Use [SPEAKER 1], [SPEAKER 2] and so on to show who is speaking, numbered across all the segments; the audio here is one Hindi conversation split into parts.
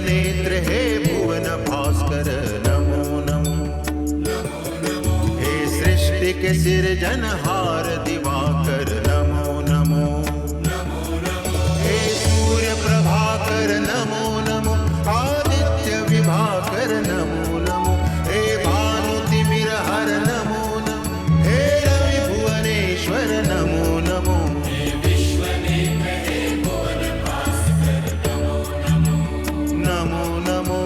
[SPEAKER 1] नेत्र हे भुवन भास्कर नमो नमो। हे सृष्टि के सिरजनहार दिवाकर नमो नमो। हे सूर्य प्रभाकर नमो नमो। आदित्य विभाकर नमो नमो। हे भानु तिमिरहर नमो नमो। हे रवि भुवनेश्वर नमो नमो। नमो नमो।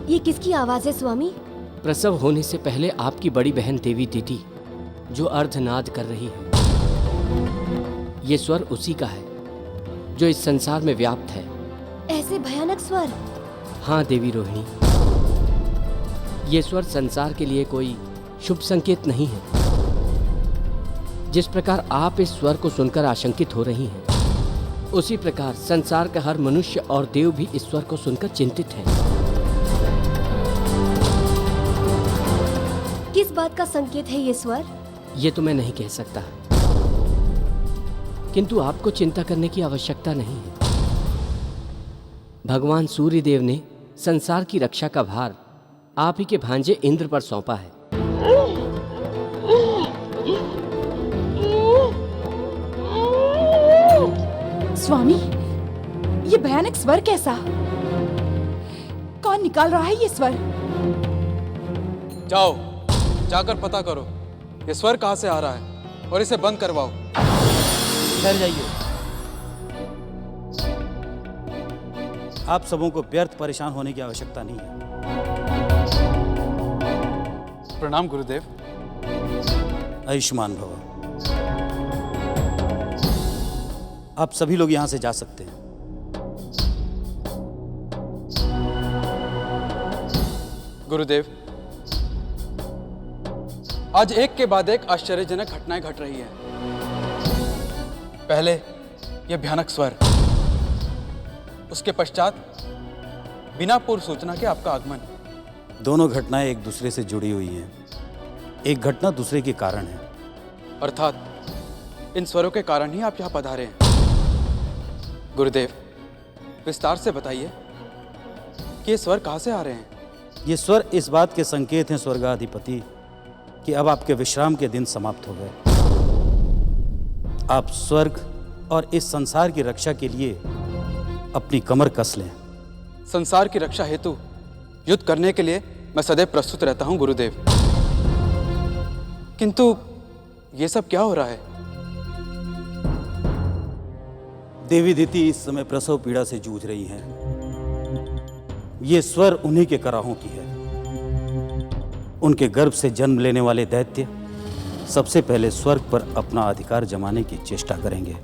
[SPEAKER 2] ये किसकी आवाज है स्वामी?
[SPEAKER 3] प्रसव होने से पहले आपकी बड़ी बहन देवी दीदी जो अर्धनाद कर रही है। ये स्वर उसी का है जो इस संसार में व्याप्त है।
[SPEAKER 2] ऐसे भयानक स्वर?
[SPEAKER 3] हाँ देवी रोहिणी, ये स्वर संसार के लिए कोई शुभ संकेत नहीं है। जिस प्रकार आप इस स्वर को सुनकर आशंकित हो रही हैं, उसी प्रकार संसार का हर मनुष्य और देव भी इस स्वर को सुनकर चिंतित है।
[SPEAKER 2] किस बात का संकेत है ये स्वर?
[SPEAKER 3] ये तो मैं नहीं कह सकता, किंतु आपको चिंता करने की आवश्यकता नहीं है। भगवान सूर्य देव ने संसार की रक्षा का भार आप ही के भांजे इंद्र पर सौंपा है।
[SPEAKER 4] स्वामी, ये भयानक स्वर कैसा? कौन निकाल रहा है ये स्वर?
[SPEAKER 5] जाओ, जाकर पता करो ये स्वर कहां से आ रहा है और इसे बंद करवाओ।
[SPEAKER 6] ठहर जाइए। आप सबों को व्यर्थ परेशान होने की आवश्यकता नहीं है।
[SPEAKER 5] प्रणाम गुरुदेव।
[SPEAKER 6] आयुष्मान भव। आप सभी लोग यहां से जा सकते हैं।
[SPEAKER 5] गुरुदेव, आज एक के बाद एक आश्चर्यजनक घटनाएं घट रही हैं। पहले यह भयानक स्वर, उसके पश्चात बिना पूर्व सूचना के आपका आगमन।
[SPEAKER 6] दोनों घटनाएं एक दूसरे से जुड़ी हुई हैं। एक घटना दूसरे के कारण है।
[SPEAKER 5] अर्थात इन स्वरों के कारण ही आप यहाँ पधारे हैं। गुरुदेव, विस्तार से बताइए कि ये स्वर कहाँ से आ रहे हैं?
[SPEAKER 6] ये स्वर इस बात के संकेत हैं स्वर्गाधिपति कि अब आपके विश्राम के दिन समाप्त हो गए। आप स्वर्ग और इस संसार की रक्षा के लिए अपनी कमर कस लें।
[SPEAKER 5] संसार की रक्षा हेतु युद्ध करने के लिए मैं सदैव प्रस्तुत रहता हूं गुरुदेव, किंतु ये सब क्या हो रहा है?
[SPEAKER 6] देवी दीति इस समय प्रसव पीड़ा से जूझ रही हैं। ये स्वर उन्हीं के कराहों की है। उनके गर्भ से जन्म लेने वाले दैत्य सबसे पहले स्वर्ग पर अपना अधिकार जमाने की चेष्टा करेंगे।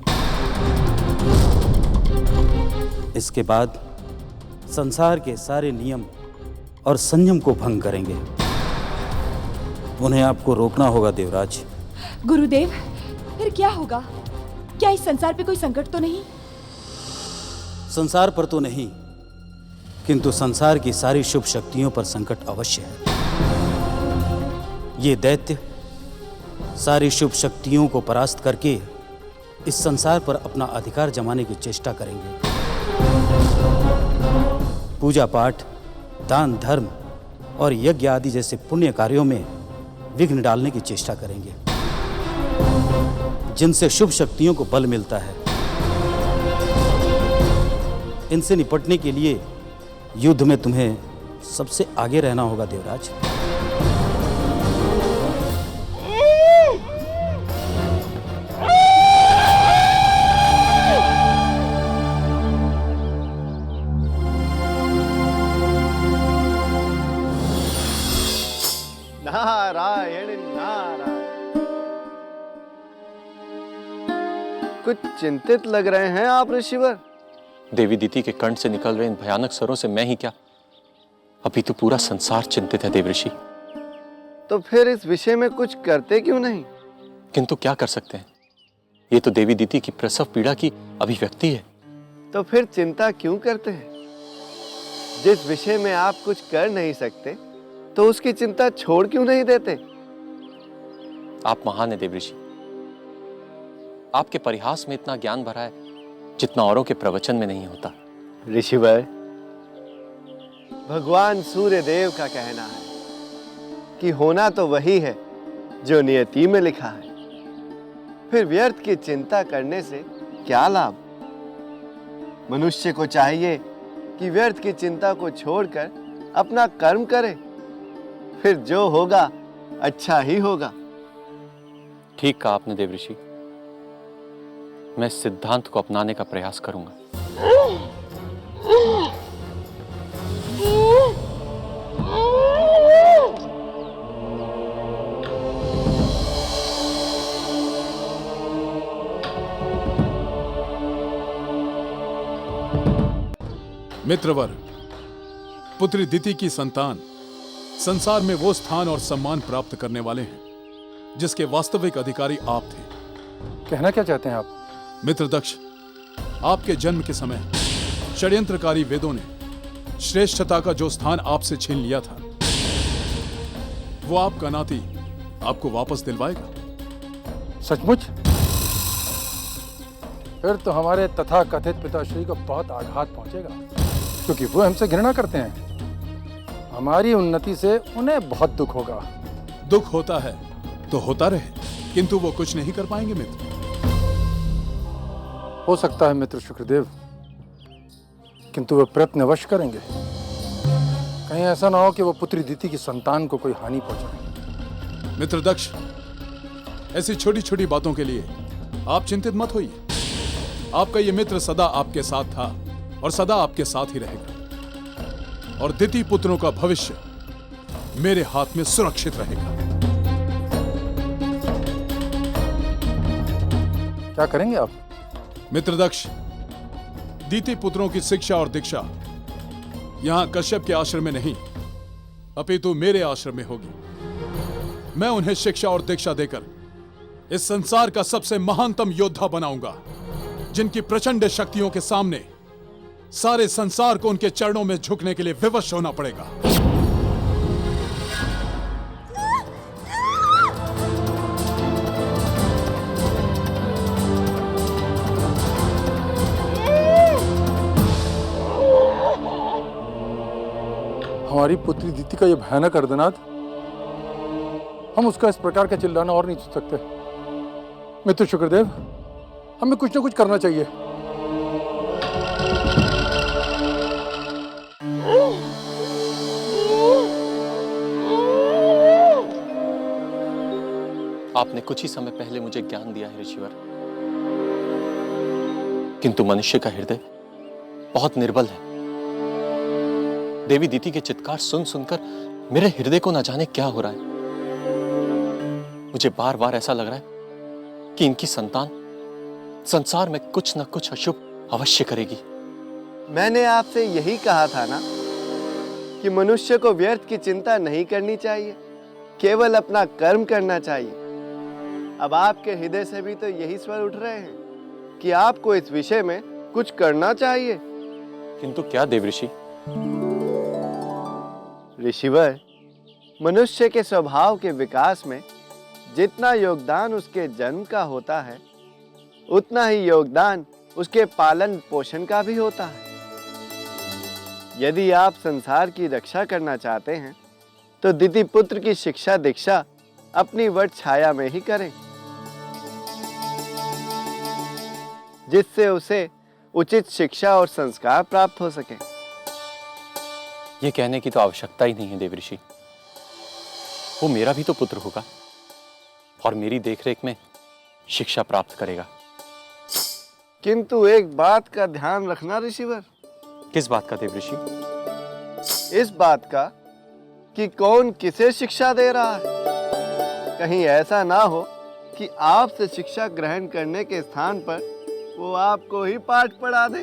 [SPEAKER 6] इसके बाद संसार के सारे नियम और संयम को भंग करेंगे। उन्हें आपको रोकना होगा देवराज।
[SPEAKER 4] गुरुदेव, फिर क्या होगा? क्या इस संसार पे कोई संकट तो नहीं?
[SPEAKER 6] संसार पर तो नहीं, किंतु संसार की सारी शुभ शक्तियों पर संकट अवश्य है। ये दैत्य सारी शुभ शक्तियों को परास्त करके इस संसार पर अपना अधिकार जमाने की चेष्टा करेंगे। पूजा पाठ, दान धर्म और यज्ञ आदि जैसे पुण्य कार्यों में विघ्न डालने की चेष्टा करेंगे, जिनसे शुभ शक्तियों को बल मिलता है। इनसे निपटने के लिए युद्ध में तुम्हें सबसे आगे रहना होगा देवराज।
[SPEAKER 7] नारायण नारायण। कुछ चिंतित लग रहे हैं आप ऋषिवर।
[SPEAKER 8] देवी दीति के कंठ से निकल रहे इन भयानक स्वरों से मैं ही क्या, अभी तो पूरा संसार चिंतित है देव ऋषि।
[SPEAKER 7] तो फिर इस विषय में कुछ करते क्यों नहीं?
[SPEAKER 8] किंतु क्या कर सकते हैं, ये तो देवी दीति की प्रसव पीड़ा की अभिव्यक्ति है।
[SPEAKER 7] तो फिर चिंता क्यों करते हैं? जिस विषय में आप कुछ कर नहीं सकते तो उसकी चिंता छोड़ क्यों नहीं देते?
[SPEAKER 8] आप महान है देव ऋषि, आपके परिहास में इतना ज्ञान भरा है जितना औरों के प्रवचन में नहीं होता।
[SPEAKER 7] ऋषिवर, भगवान सूर्य देव का कहना है कि होना तो वही है जो नियति में लिखा है, फिर व्यर्थ की चिंता करने से क्या लाभ? मनुष्य को चाहिए कि व्यर्थ की चिंता को छोड़कर अपना कर्म करे, फिर जो होगा अच्छा ही होगा।
[SPEAKER 8] ठीक कहा आपने देव ऋषि, मैं इस सिद्धांत को अपनाने का प्रयास करूंगा।
[SPEAKER 9] मित्रवर, पुत्री दिति की संतान संसार में वो स्थान और सम्मान प्राप्त करने वाले हैं जिसके वास्तविक अधिकारी आप थे।
[SPEAKER 10] कहना क्या चाहते हैं आप?
[SPEAKER 9] मित्र दक्ष, आपके जन्म के समय षड्यंत्रकारी वेदों ने श्रेष्ठता का जो स्थान आपसे छीन लिया था, वो आपका नाती आपको वापस दिलवाएगा।
[SPEAKER 10] सचमुच? फिर तो हमारे तथाकथित पिताश्री को बहुत आघात पहुंचेगा, क्योंकि वो हमसे घृणा करते हैं। हमारी उन्नति से उन्हें बहुत दुख होगा।
[SPEAKER 9] दुख होता है तो होता रहे, किंतु वो कुछ नहीं कर पाएंगे मित्र।
[SPEAKER 10] हो सकता है मित्र शुक्रदेव, किंतु वे प्रयत्न अवश्य करेंगे। कहीं ऐसा ना हो कि वो पुत्री दिति की संतान को कोई हानि पहुंचाए।
[SPEAKER 9] मित्र दक्ष, ऐसी छोटी छोटी बातों के लिए आप चिंतित मत होइए। आपका ये मित्र सदा आपके साथ था और सदा आपके साथ ही रहेगा, और दिति पुत्रों का भविष्य मेरे हाथ में सुरक्षित रहेगा।
[SPEAKER 10] क्या करेंगे आप?
[SPEAKER 9] मित्र दक्ष, दिति पुत्रों की शिक्षा और दीक्षा यहां कश्यप के आश्रम में नहीं, अपितु मेरे आश्रम में होगी। मैं उन्हें शिक्षा और दीक्षा देकर इस संसार का सबसे महानतम योद्धा बनाऊंगा, जिनकी प्रचंड शक्तियों के सामने सारे संसार को उनके चरणों में झुकने के लिए विवश होना पड़ेगा।
[SPEAKER 10] हमारी पुत्री दिति का यह भयानक अर्धनाद, हम उसका इस प्रकार का चिल्लाना और नहीं सुन सकते। मित्र शुक्रदेव, हमें कुछ ना कुछ करना चाहिए।
[SPEAKER 8] आपने कुछ ही समय पहले मुझे ज्ञान दिया है ऋषिवर, किंतु मनुष्य का हृदय बहुत निर्बल है। देवी दीति के चित्कार सुन सुनकर मेरे हृदय को न जाने क्या हो रहा है। मुझे बार बार ऐसा लग रहा है कि इनकी संतान संसार में कुछ न कुछ अशुभ अवश्य करेगी।
[SPEAKER 7] मैंने आपसे यही कहा था ना कि मनुष्य को व्यर्थ की चिंता नहीं करनी चाहिए, केवल अपना कर्म करना चाहिए। अब आपके हृदय से भी तो यही स्वर उठ रहे हैं कि आपको इस विषय में कुछ करना चाहिए।
[SPEAKER 8] किंतु क्या देव ऋषि?
[SPEAKER 7] ऋषिवर, मनुष्य के स्वभाव के विकास में जितना योगदान उसके जन्म का होता है, उतना ही योगदान उसके पालन पोषण का भी होता है। यदि आप संसार की रक्षा करना चाहते हैं तो दिति पुत्र की शिक्षा दीक्षा अपनी वट छाया में ही करें, जिससे उसे उचित शिक्षा और संस्कार प्राप्त हो सके।
[SPEAKER 8] ये कहने की तो आवश्यकता ही नहीं है देव ऋषि। वो मेरा भी तो पुत्र होगा और मेरी देखरेख में शिक्षा प्राप्त करेगा।
[SPEAKER 7] किंतु एक बात का ध्यान रखना ऋषिवर।
[SPEAKER 8] किस बात का देव ऋषि?
[SPEAKER 7] इस बात का कि कौन किसे शिक्षा दे रहा है। कहीं ऐसा ना हो कि आपसे शिक्षा ग्रहण करने के स्थान पर वो आपको ही पाठ पढ़ा दे।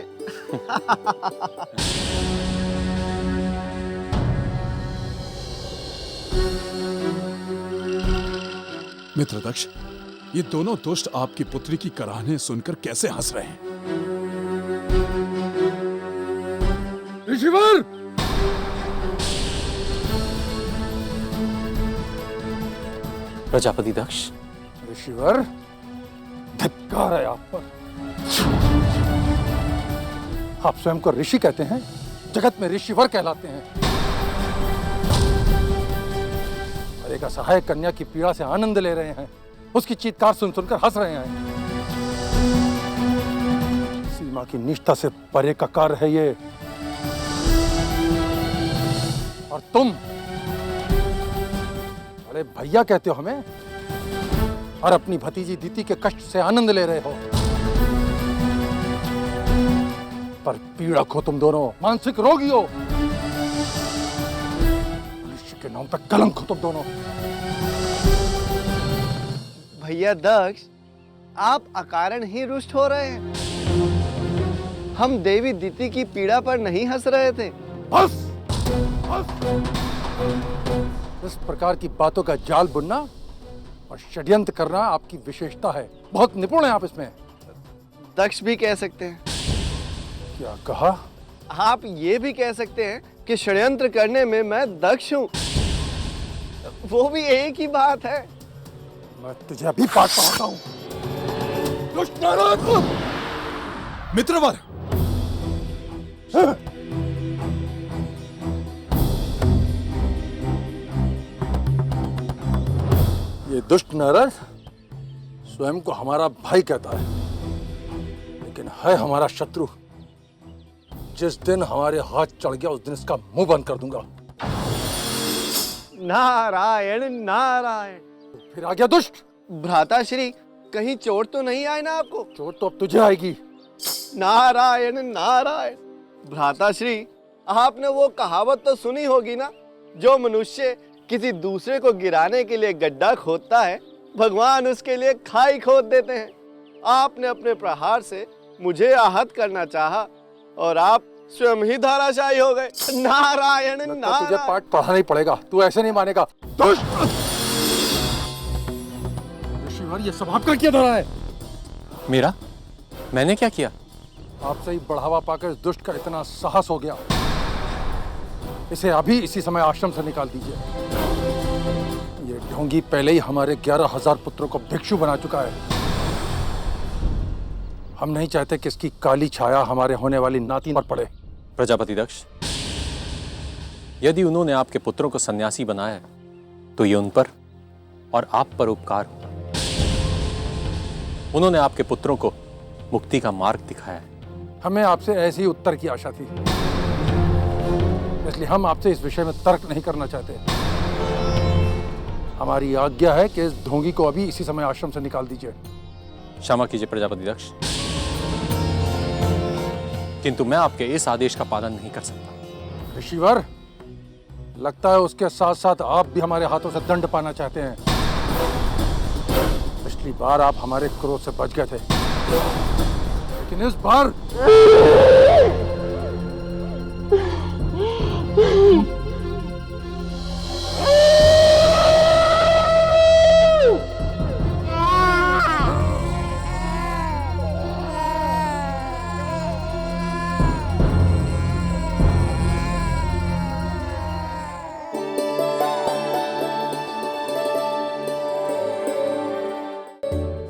[SPEAKER 9] मित्रदक्ष, ये दोनों दुष्ट आपकी पुत्री की कराहने सुनकर कैसे हंस रहे हैं?
[SPEAKER 10] ऋषिवर!
[SPEAKER 8] प्रजापति दक्ष,
[SPEAKER 10] ऋषिवर, धिक्कार है आप पर। आप स्वयं को ऋषि कहते हैं, जगत में ऋषिवर कहलाते हैं। और एक असहाय कन्या की पीड़ा से आनंद ले रहे हैं, उसकी चीत्कार सुन सुनकर हंस रहे हैं। सीमा की निष्ठा से परे का कार्य है ये। और तुम अरे भैया कहते हो हमें, और अपनी भतीजी दीति के कष्ट से आनंद ले रहे हो। पर पीड़क हो तुम दोनों, मानसिक रोगी हो। मनुष्य के नाम तक कलंक हो तुम दोनों।
[SPEAKER 7] भैया दक्ष, आप अकारण ही रुष्ट हो रहे हैं। हम देवी दीति की पीड़ा पर नहीं हंस रहे थे।
[SPEAKER 10] बस, बस। इस प्रकार की बातों का जाल बुनना और षड्यंत्र करना आपकी विशेषता है। बहुत निपुण हैं आप इसमें।
[SPEAKER 7] दक्ष भी कह सकते हैं।
[SPEAKER 10] क्या कहा?
[SPEAKER 7] आप ये भी कह सकते हैं कि षड्यंत्र करने में मैं दक्ष हूं। वो भी एक ही बात है।
[SPEAKER 10] मैं तुझे अभी पाठ पढ़ाता हूं। दुष्ट नरक!
[SPEAKER 9] मित्रवर,
[SPEAKER 10] ये दुष्ट नरक स्वयं को हमारा भाई कहता है, लेकिन है हमारा शत्रु। जिस दिन हमारे हाथ चढ़ गया उस दिन इसका मुंह बंद कर दूंगा।
[SPEAKER 7] नारायण नारायण।
[SPEAKER 10] फिर आ गया दुष्ट।
[SPEAKER 7] भ्राताश्री, कहीं चोट तो नहीं आई ना आपको?
[SPEAKER 10] चोट तो अब तुझे आएगी।
[SPEAKER 7] नारायण नारायण। भ्राताश्री, आपने वो कहावत तो सुनी होगी ना, जो मनुष्य किसी दूसरे को गिराने के लिए गड्ढा खोदता है, भगवान उसके लिए खाई खोद देते हैं। आपने अपने प्रहार से मुझे आहत करना चाहा और आप स्वयं ही धराशायी हो गए। नारायण नारायण।
[SPEAKER 10] तुझे पाठ पढ़ाना ही पड़ेगा, तू ऐसे नहीं मानेगा। दुष्ट! ऋषिवर, ये सब आपका क्या धरा है?
[SPEAKER 8] मेरा? मैंने क्या किया?
[SPEAKER 10] आपसे ही बढ़ावा पाकर इस दुष्ट का इतना साहस हो गया। इसे अभी इसी समय आश्रम से निकाल दीजिए। ये ढोंगी पहले ही हमारे 11,000 पुत्रों को भिक्षु बना चुका है। हम नहीं चाहते कि इसकी काली छाया हमारे होने वाली नाती पर पड़े।
[SPEAKER 8] प्रजापति दक्ष, यदि उन्होंने आपके पुत्रों को सन्यासी बनाया तो ये उन पर और आप पर उपकार होगा। उन्होंने आपके पुत्रों को मुक्ति का मार्ग दिखाया है।
[SPEAKER 10] हमें आपसे ऐसे ही उत्तर की आशा थी, इसलिए हम आपसे इस विषय में तर्क नहीं करना चाहते। हमारी आज्ञा है कि इस ढोंगी को अभी इसी समय आश्रम से निकाल दीजिए।
[SPEAKER 8] क्षमा कीजिए प्रजापति दक्ष, किंतु मैं आपके इस आदेश का पालन नहीं कर सकता।
[SPEAKER 10] ऋषिवर, लगता है उसके साथ साथ आप भी हमारे हाथों से दंड पाना चाहते हैं। पिछली बार आप हमारे क्रोध से बच गए थे, लेकिन इस बार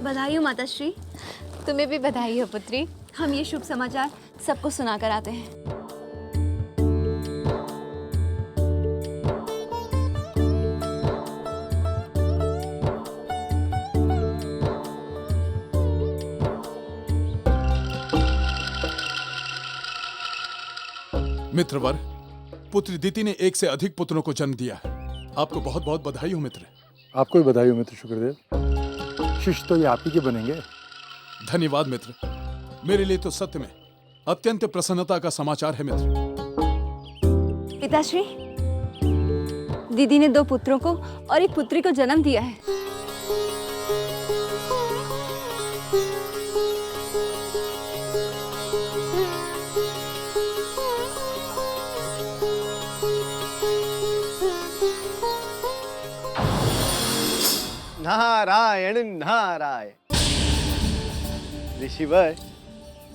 [SPEAKER 11] बधाई हो माताश्री।
[SPEAKER 2] तुम्हें भी बधाई हो पुत्री।
[SPEAKER 11] हम ये शुभ समाचार सबको सुनाकर आते हैं।
[SPEAKER 9] मित्रवर, पुत्री दीति ने एक से अधिक पुत्रों को जन्म दिया है। आपको बहुत बहुत बधाई हो मित्र।
[SPEAKER 10] आपको भी बधाई हो मित्र शुक्रदेव। शिष्य तो ये आप ही के बनेंगे।
[SPEAKER 9] धन्यवाद मित्र। मेरे लिए तो सत्य में अत्यंत प्रसन्नता का समाचार है मित्र।
[SPEAKER 11] पिताश्री, दीदी ने 2 पुत्रों को और एक पुत्री को जन्म दिया है।
[SPEAKER 7] नारायण नारायण। ऋषिवर,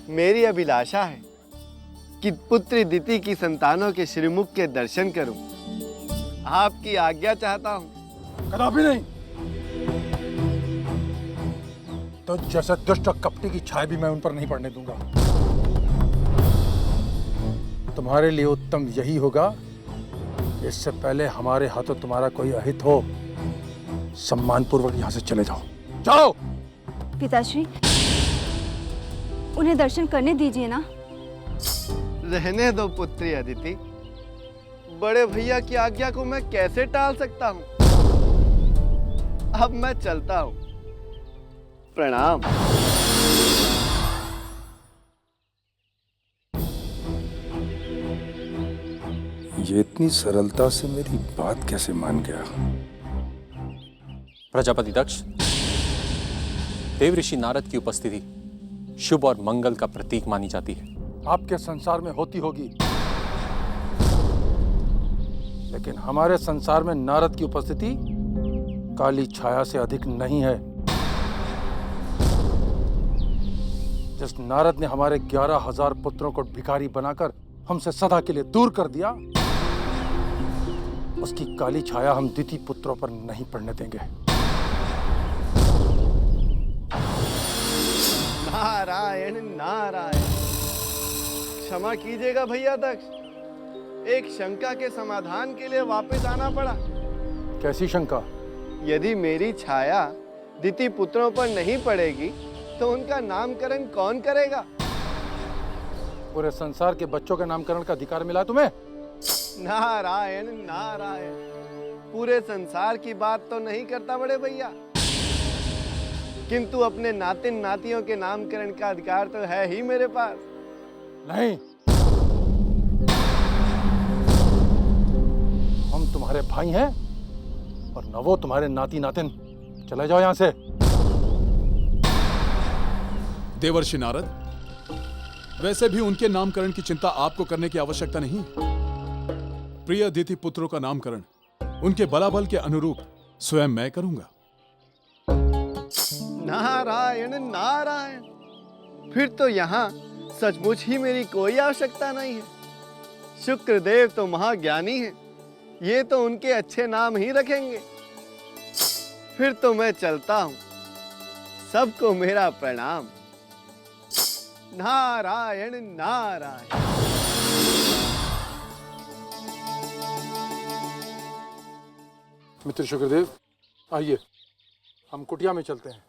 [SPEAKER 7] मेरी अभिलाषा है कि पुत्री दिति की संतानों के श्रीमुख के दर्शन करूं। आपकी आज्ञा चाहता हूं।
[SPEAKER 10] कदापि नहीं। तो जैसे दुष्ट और कपटी की छाया भी मैं उन पर नहीं पड़ने दूंगा। तुम्हारे लिए उत्तम यही होगा, इससे पहले हमारे हाथों तुम्हारा कोई अहित हो, सम्मानपूर्वक यहां से चले जाओ। जाओ।
[SPEAKER 11] पिताश्री, उन्हें दर्शन करने दीजिए ना।
[SPEAKER 7] रहने दो पुत्री अदिति। बड़े भैया की आज्ञा को मैं कैसे टाल सकता हूं? अब मैं चलता हूं। प्रणाम।
[SPEAKER 10] ये इतनी सरलता से मेरी बात कैसे मान गया?
[SPEAKER 8] प्रजापति दक्ष, देव ऋषि नारद की उपस्थिति शुभ और मंगल का प्रतीक मानी जाती है।
[SPEAKER 10] आपके संसार में होती होगी, लेकिन हमारे संसार में नारद की उपस्थिति काली छाया से अधिक नहीं है। जिस नारद ने हमारे 11,000 पुत्रों को भिखारी बनाकर हमसे सदा के लिए दूर कर दिया, उसकी काली छाया हम दिति पुत्रों पर नहीं पड़ने देंगे।
[SPEAKER 7] नारायण नारायण। क्षमा कीजिएगा भैया दक्ष, एक शंका के समाधान के लिए वापस आना पड़ा।
[SPEAKER 10] कैसी शंका?
[SPEAKER 7] यदि मेरी छाया दिति पुत्रों पर नहीं पड़ेगी तो उनका नामकरण कौन करेगा?
[SPEAKER 10] पूरे संसार के बच्चों के नामकरण का अधिकार मिला तुम्हें?
[SPEAKER 7] नारायण नारायण। पूरे संसार की बात तो नहीं करता बड़े भैया, किंतु अपने नातिन नातियों के नामकरण का अधिकार तो है ही मेरे पास।
[SPEAKER 10] नहीं, हम तुम्हारे भाई हैं और न वो तुम्हारे नाती नातिन। चले जाओ यहां से।
[SPEAKER 9] देवर्षि नारद, वैसे भी उनके नामकरण की चिंता आपको करने की आवश्यकता नहीं। प्रिय अदिति पुत्रों का नामकरण उनके बलाबल के अनुरूप स्वयं मैं करूंगा।
[SPEAKER 7] नारायण नारायण। फिर तो यहाँ सचमुच ही मेरी कोई आवश्यकता नहीं है। शुक्रदेव तो महाज्ञानी हैं, ये तो उनके अच्छे नाम ही रखेंगे। फिर तो मैं चलता हूँ। सबको मेरा प्रणाम। नारायण नारायण।
[SPEAKER 10] मित्र शुक्रदेव, आइए हम कुटिया में चलते हैं।